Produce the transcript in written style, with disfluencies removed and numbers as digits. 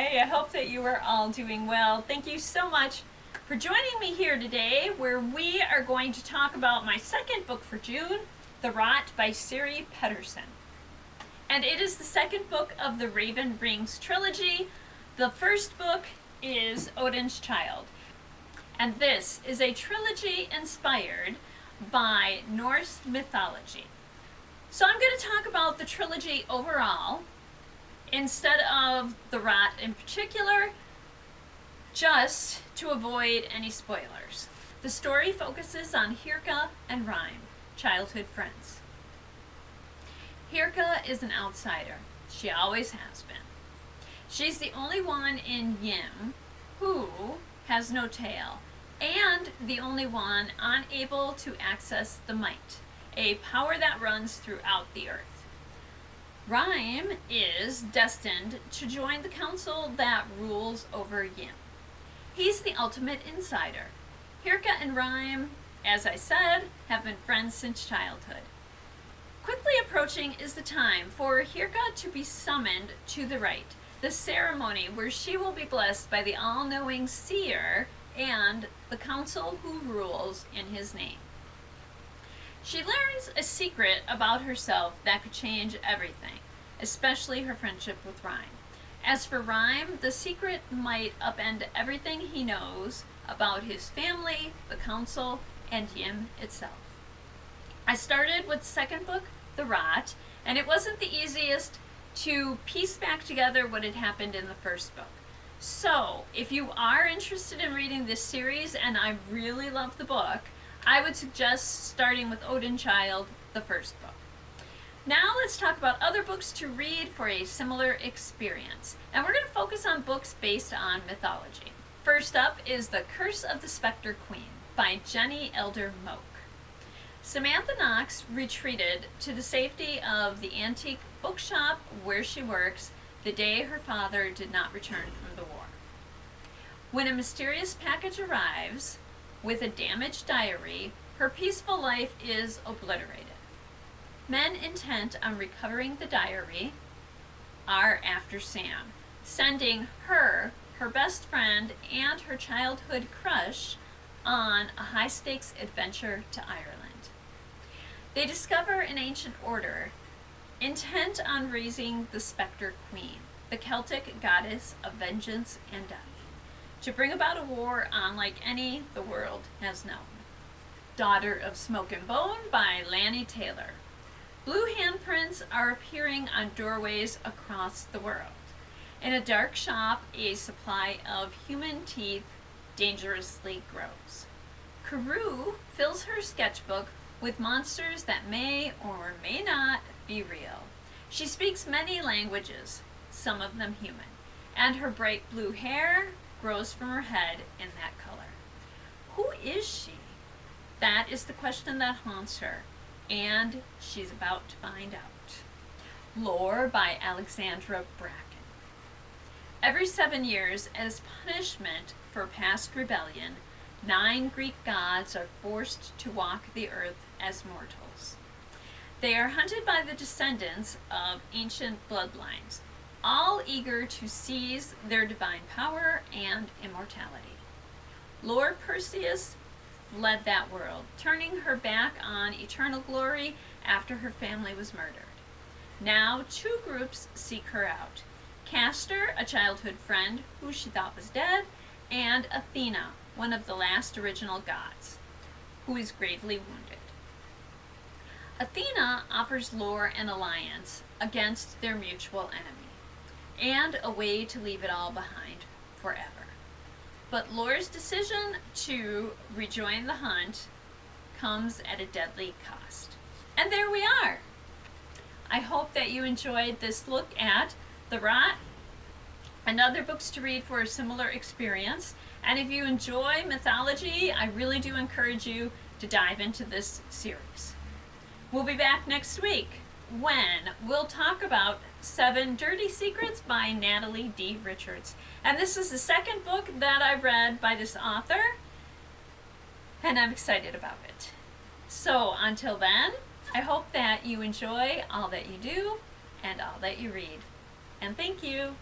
Hi, I hope that you are all doing well. Thank you so much for joining me here today, where we are going to talk about my second book for June, The Rot by Siri Pettersen. And it is the second book of the Raven Rings trilogy. The first book is Odin's Child. And this is a trilogy inspired by Norse mythology. So I'm going to talk about the trilogy overall, instead of the Rot in particular, just to avoid any spoilers. The story focuses on Hirka and Rime, childhood friends. Hirka is an outsider. She always has been. She's the only one in Ym who has no tail, and the only one unable to access the might, a power that runs throughout the earth. Rime is destined to join the council that rules over Ym. He's the ultimate insider. Hirka and Rime, as I said, have been friends since childhood. Quickly approaching is the time for Hirka to be summoned to the rite, the ceremony where she will be blessed by the all-knowing seer and the council who rules in his name. She learns a secret about herself that could change everything, especially her friendship with Rime. As for Rime, the secret might upend everything he knows about his family, the council, and Ym itself. I started with the second book, The Rot, and it wasn't the easiest to piece back together what had happened in the first book. So, if you are interested in reading this series, and I really love the book, I would suggest starting with Odin's Child, the first book. Now let's talk about other books to read for a similar experience. And we're going to focus on books based on mythology. First up is The Curse of the Spectre Queen by Jenny Elder Moke. Samantha Knox retreated to the safety of the antique bookshop where she works the day her father did not return from the war. When a mysterious package arrives with a damaged diary, her peaceful life is obliterated. Men intent on recovering the diary are after Sam, sending her best friend, and her childhood crush on a high-stakes adventure to Ireland. They discover an ancient order intent on raising the Spectre Queen, the Celtic goddess of vengeance and death, to bring about a war unlike any the world has known. Daughter of Smoke and Bone by Laini Taylor. Blue handprints are appearing on doorways across the world. In a dark shop, a supply of human teeth dangerously grows. Carew fills her sketchbook with monsters that may or may not be real. She speaks many languages, some of them human, and her bright blue hair grows from her head in that color. Who is she? That is the question that haunts her, and she's about to find out. Lore by Alexandra Bracken. Every 7 years, as punishment for past rebellion, 9 Greek gods are forced to walk the earth as mortals. They are hunted by the descendants of ancient bloodlines, all eager to seize their divine power and immortality. Lord Perseus fled that world, turning her back on eternal glory after her family was murdered. Now 2 groups seek her out. Castor, a childhood friend who she thought was dead, and Athena, one of the last original gods, who is gravely wounded. Athena offers Lore an alliance against their mutual enemy, and a way to leave it all behind forever. But Lore's decision to rejoin the hunt comes at a deadly cost. And there we are! I hope that you enjoyed this look at The Rot and other books to read for a similar experience. And if you enjoy mythology, I really do encourage you to dive into this series. We'll be back next week when we'll talk about 7 Dirty Secrets by Natalie D. Richards. And this is the second book that I read by this author, and I'm excited about it. So until then, I hope that you enjoy all that you do and all that you read. And thank you.